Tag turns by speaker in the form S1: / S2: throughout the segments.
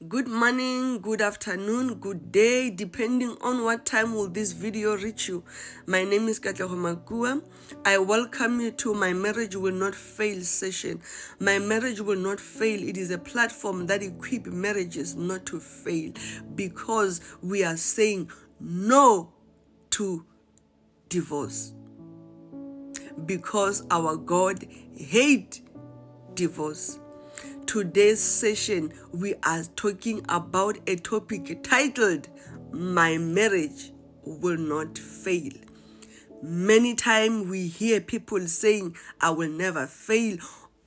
S1: Good morning, good afternoon, good day, depending on what time will this video reach you. My name is Katlego Makua. I welcome you to My Marriage Will Not Fail session. My Marriage Will Not Fail. It is a platform that equips marriages not to fail because we are saying no to divorce. Because our God hates divorce. Today's session, we are talking about a topic titled, My Marriage Will Not Fail. Many times we hear people saying, I will never fail,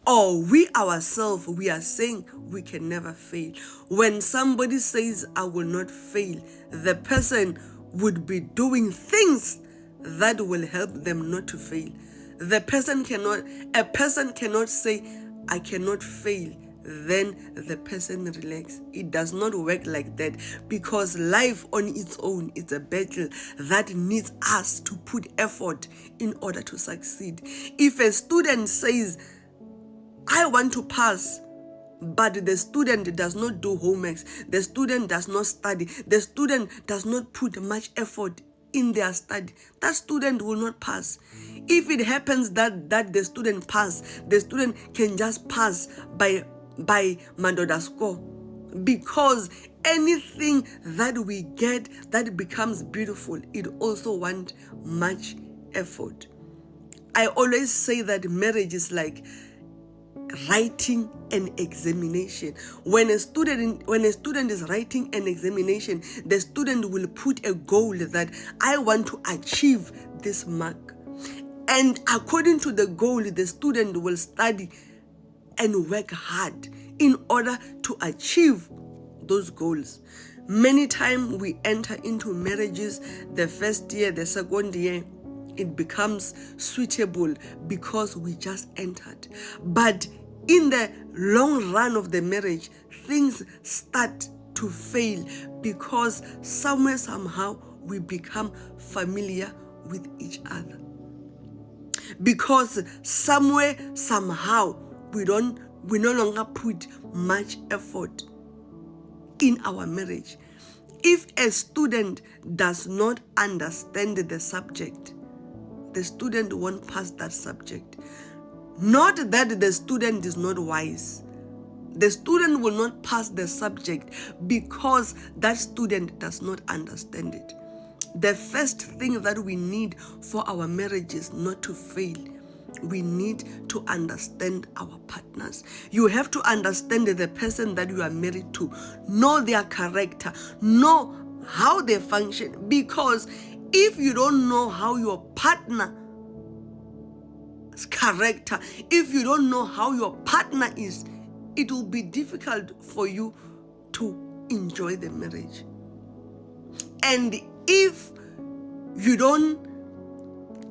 S1: or we ourselves, we are saying we can never fail. When somebody says, I will not fail, the person would be doing things that will help them not to fail. A person cannot say, I cannot fail, then the person relax. It does not work like that, because life on its own is a battle that needs us to put effort in order to succeed. If a student says, I want to pass, but the student does not do homeworks, the student does not study, the student does not put much effort in their study, that student will not pass. If it happens that the student pass, the student can just pass by Mandoda score, because anything that we get that becomes beautiful, it also wants much effort. I always say that marriage is like writing an examination. When a student is writing an examination, the student will put a goal that I want to achieve this mark. And according to the goal, the student will study and work hard in order to achieve those goals. Many times we enter into marriages, the first year, the second year, it becomes suitable because we just entered. But in the long run of the marriage, things start to fail because somewhere, somehow, we become familiar with each other. Because somewhere, somehow, we no longer put much effort in our marriage. If a student does not understand the subject, the student won't pass that subject. Not that the student is not wise. The student will not pass the subject because that student does not understand it. The first thing that we need for our marriages not to fail, we need to understand our partners. You have to understand the person that you are married to, know their character, know how they function, because if you don't know how your partner's character, if you don't know how your partner is, it will be difficult for you to enjoy the marriage. And if you don't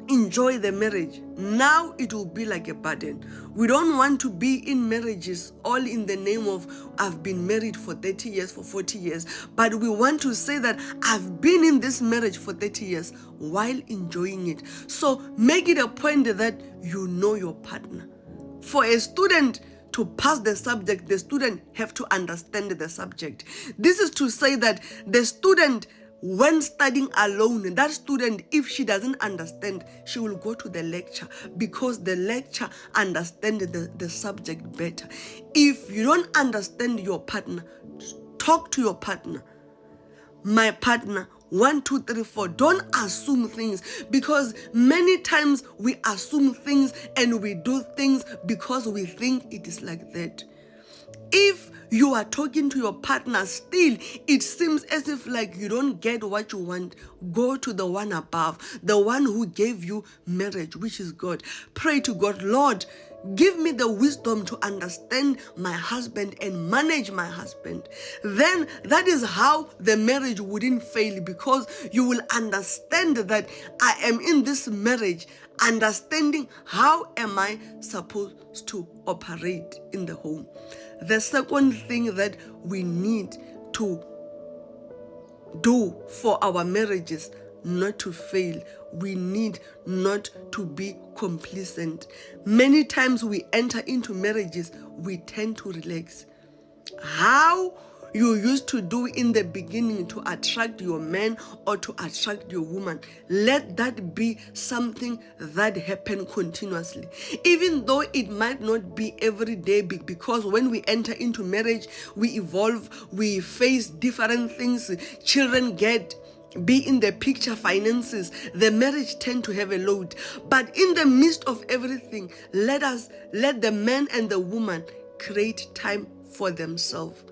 S1: enjoy the marriage, now it will be like a burden. We don't want to be in marriages all in the name of I've been married for 30 years, for 40 years, but we want to say that I've been in this marriage for 30 years while enjoying it. So make it a point that you know your partner. For a student to pass the subject, the student have to understand the subject. This is to say that the student, when studying alone, that student, if she doesn't understand, she will go to the lecture because the lecture understands the subject better. If you don't understand your partner, talk to your partner. My partner, 1, 2, 3, 4. Don't assume things, because many times we assume things and we do things because we think it is like that. If you are talking to your partner, still it seems as if like you don't get what you want, go to the one above, the one who gave you marriage, which is God. Pray to God, Lord, give me the wisdom to understand my husband and manage my husband. Then that is how the marriage wouldn't fail, because you will understand that I am in this marriage understanding how am I supposed to operate in the home. The second thing that we need to do for our marriages not to fail, we need not to be complacent. Many times we enter into marriages, we tend to relax. How you used to do in the beginning to attract your man or to attract your woman, let that be something that happen continuously. Even though it might not be every day, because when we enter into marriage, we evolve, we face different things, children be in the picture, finances, the marriage tend to have a load. But in the midst of everything, let the man and the woman create time for themselves.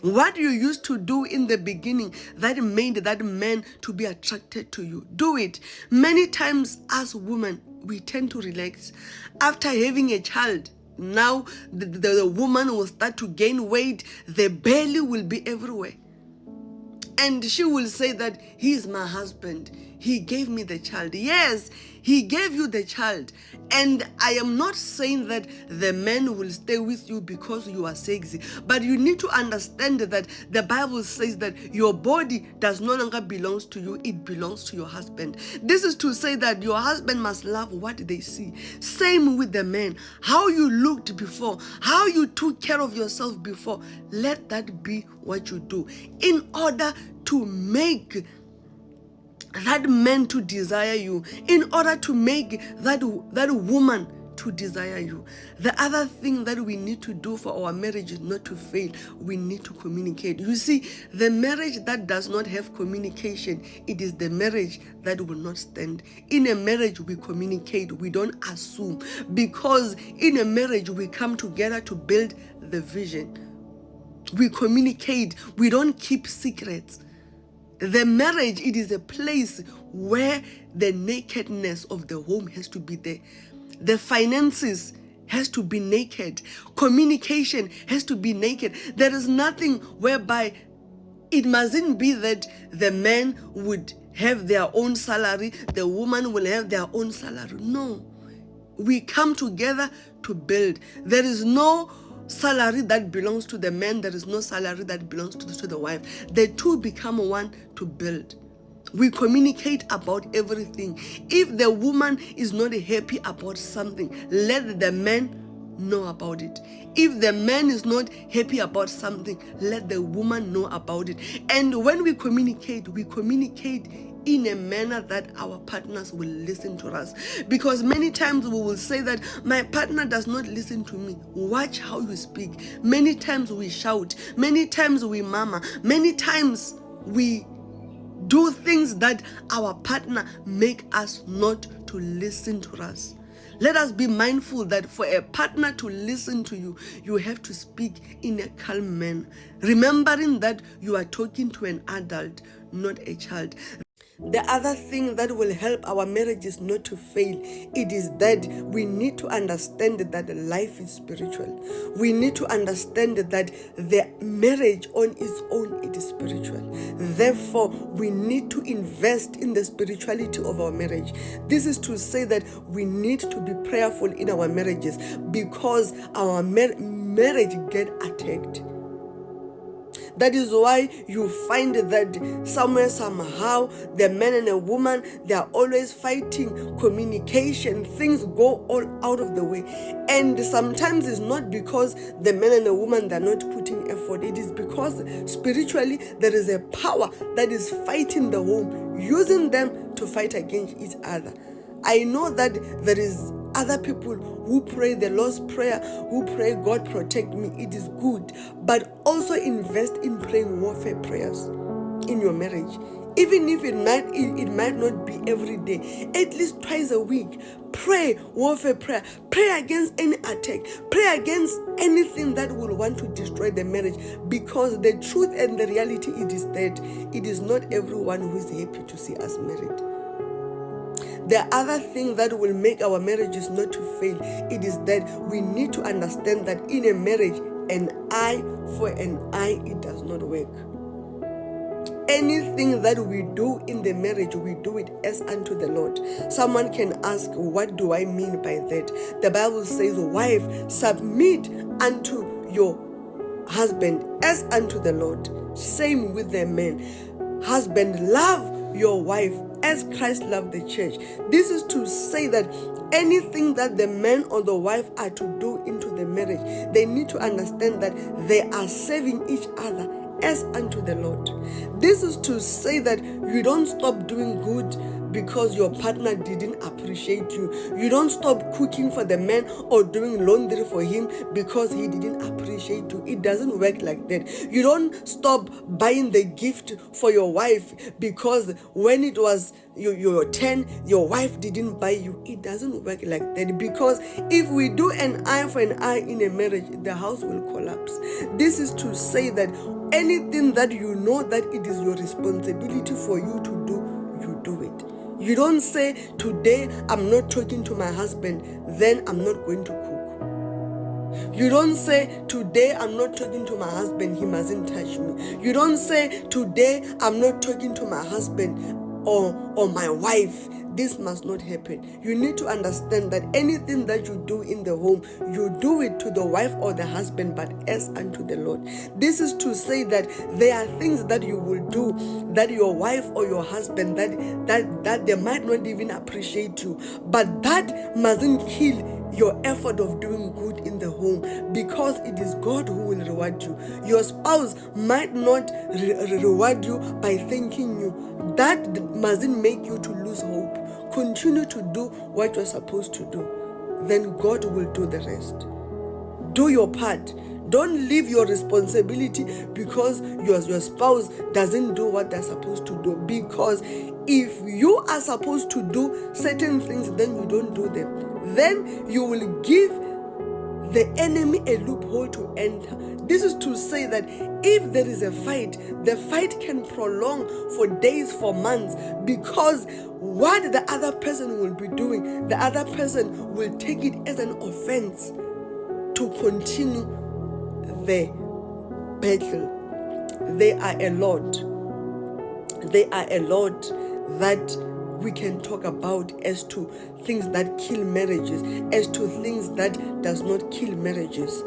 S1: What you used to do in the beginning that made that man to be attracted to you, do it. Many times as women, we tend to relax. After having a child, now the woman will start to gain weight, the belly will be everywhere. And she will say that he is my husband. He gave me the child. Yes, he gave you the child. And I am not saying that the man will stay with you because you are sexy. But you need to understand that the Bible says that your body does no longer belong to you. It belongs to your husband. This is to say that your husband must love what they see. Same with the man. How you looked before, how you took care of yourself before, let that be what you do in order to make that man to desire you, in order to make that woman to desire you. The other thing that we need to do for our marriage is not to fail. We need to communicate. You see, the marriage that does not have communication, it is the marriage that will not stand. In a marriage, we communicate. We don't assume. Because in a marriage, we come together to build the vision. We communicate. We don't keep secrets. The marriage, it is a place where the nakedness of the home has to be there. The finances has to be naked. Communication has to be naked. There is nothing whereby it mustn't be that the man would have their own salary, the woman will have their own salary. No. We come together to build. There is no salary that belongs to the man. There is no salary that belongs to the wife. The two become one to build. We communicate about everything. If the woman is not happy about something, let the man know about it. If the man is not happy about something, let the woman know about it. And when we communicate in a manner that our partners will listen to us. Because many times we will say that my partner does not listen to me. Watch how you speak. Many times we shout. Many times we murmur. Many times we do things that our partner make us not to listen to us. Let us be mindful that for a partner to listen to you, you have to speak in a calm manner, remembering that you are talking to an adult, not a child. The other thing that will help our marriages not to fail, it is that we need to understand that life is spiritual. We need to understand that the marriage on its own, it is spiritual. Therefore, we need to invest in the spirituality of our marriage. This is to say that we need to be prayerful in our marriages, because our marriage get attacked. That is why you find that somehow, the man and a woman, they are always fighting. Communication, things go all out of the way. And sometimes it's not because the man and the woman, they're not putting effort. It is because spiritually, there is a power that is fighting the home, using them to fight against each other. I know that there is other people who pray the Lord's Prayer, who pray, God protect me. It is good. But also invest in praying warfare prayers in your marriage. Even if it might not be every day, at least twice a week. Pray warfare prayer. Pray against any attack. Pray against anything that will want to destroy the marriage. Because the truth and the reality, it is that it is not everyone who is happy to see us married. The other thing that will make our marriages not to fail, it is that we need to understand that in a marriage, an eye for an eye, it does not work. Anything that we do in the marriage, we do it as unto the Lord. Someone can ask, what do I mean by that? The Bible says, wife, submit unto your husband as unto the Lord. Same with the man. Husband, love your wife as Christ loved the church. This is to say that anything that the man or the wife are to do into the marriage, they need to understand that they are serving each other as unto the Lord. This is to say that you don't stop doing good because your partner didn't appreciate you. You don't stop cooking for the man or doing laundry for him because he didn't appreciate you. It doesn't work like that. You don't stop buying the gift for your wife because when it was your turn, your wife didn't buy you. It doesn't work like that, because if we do an eye for an eye in a marriage, the house will collapse. This is to say that anything that you know that it is your responsibility for you to do, you do it. You don't say, today I'm not talking to my husband, then I'm not going to cook. You don't say, today I'm not talking to my husband, he mustn't touch me. You don't say, today I'm not talking to my husband or my wife, this must not happen. You need to understand that anything that you do in the home, you do it to the wife or the husband, but as unto the Lord. This is to say that there are things that you will do that your wife or your husband, that they might not even appreciate you, but that mustn't kill your effort of doing good in the home, because it is God who will reward you. Your spouse might not reward you by thanking you. That mustn't make you to lose hope. Continue to do what you're supposed to do. Then God will do the rest. Do your part. Don't leave your responsibility because your spouse doesn't do what they're supposed to do. Because if you are supposed to do certain things, then you don't do them. Then you will give the enemy a loophole to enter. This is to say that if there is a fight, the fight can prolong for days, for months, because what the other person will be doing, the other person will take it as an offense to continue the battle. They are a lot. They are a lot that we can talk about as to things that kill marriages, as to things that does not kill marriages.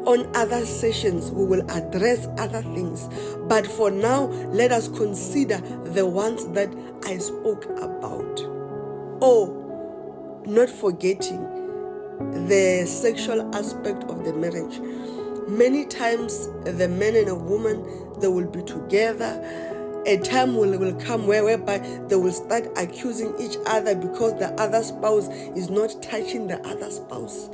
S1: On other sessions, we will address other things. But for now, let us consider the ones that I spoke about. Oh, not forgetting the sexual aspect of the marriage. Many times, the man and a woman, they will be together. A time will come whereby they will start accusing each other because the other spouse is not touching the other spouse.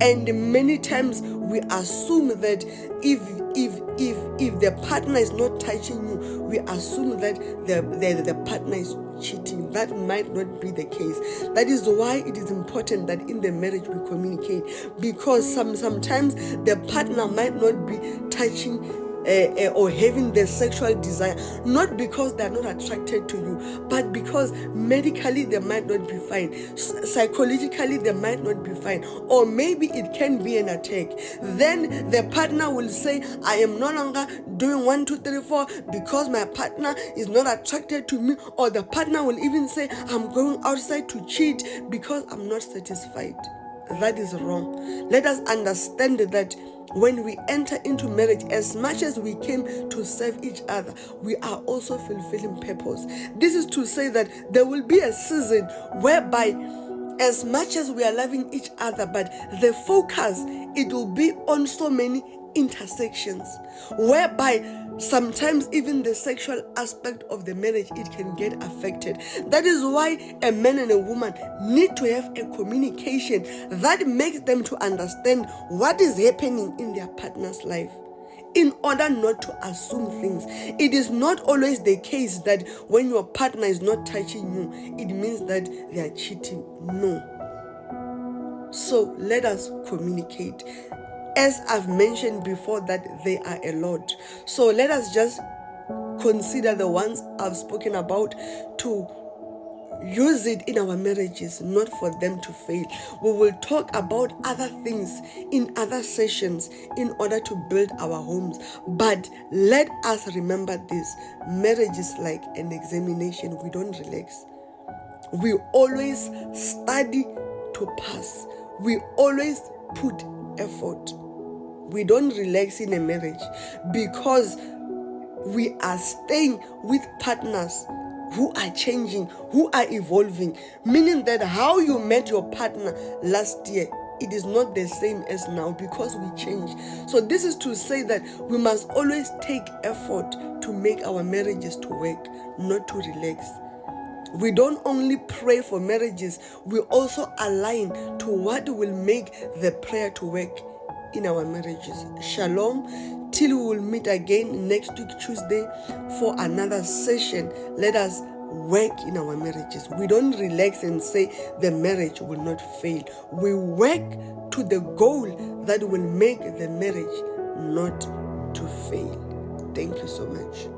S1: And many times we assume that if the partner is not touching you, we assume that the partner is cheating. That might not be the case. That is why it is important that in the marriage we communicate, because sometimes the partner might not be touching or having the sexual desire, not because they are not attracted to you, but because medically they might not be fine, psychologically they might not be fine, or maybe it can be an attack. Then the partner will say, I am no longer doing 1, 2, 3, 4 because my partner is not attracted to me, or the partner will even say, I'm going outside to cheat because I'm not satisfied. That is wrong. Let us understand that when we enter into marriage, as much as we came to serve each other, we are also fulfilling purpose. This is to say that there will be a season whereby, as much as we are loving each other, but the focus, it will be on so many intersections, whereby sometimes even the sexual aspect of the marriage, it can get affected. That is why a man and a woman need to have a communication that makes them to understand what is happening in their partner's life, in order not to assume things. It is not always the case that when your partner is not touching you, it means that they are cheating. No. So let us communicate. As I've mentioned before, that they are a lot. So let us just consider the ones I've spoken about to use it in our marriages, not for them to fail. We will talk about other things in other sessions in order to build our homes. But let us remember this: marriage is like an examination. We don't relax. We always study to pass. We always put effort. We don't relax in a marriage because we are staying with partners who are changing, who are evolving, meaning that how you met your partner last year it is not the same as now because we change. So this is to say that we must always take effort to make our marriages to work, not to relax. We don't only pray for marriages, we also align to what will make the prayer to work in our marriages. Shalom. Till we will meet again next week, Tuesday, for another session. Let us work in our marriages. We don't relax and say the marriage will not fail. We work to the goal that will make the marriage not to fail. Thank you so much.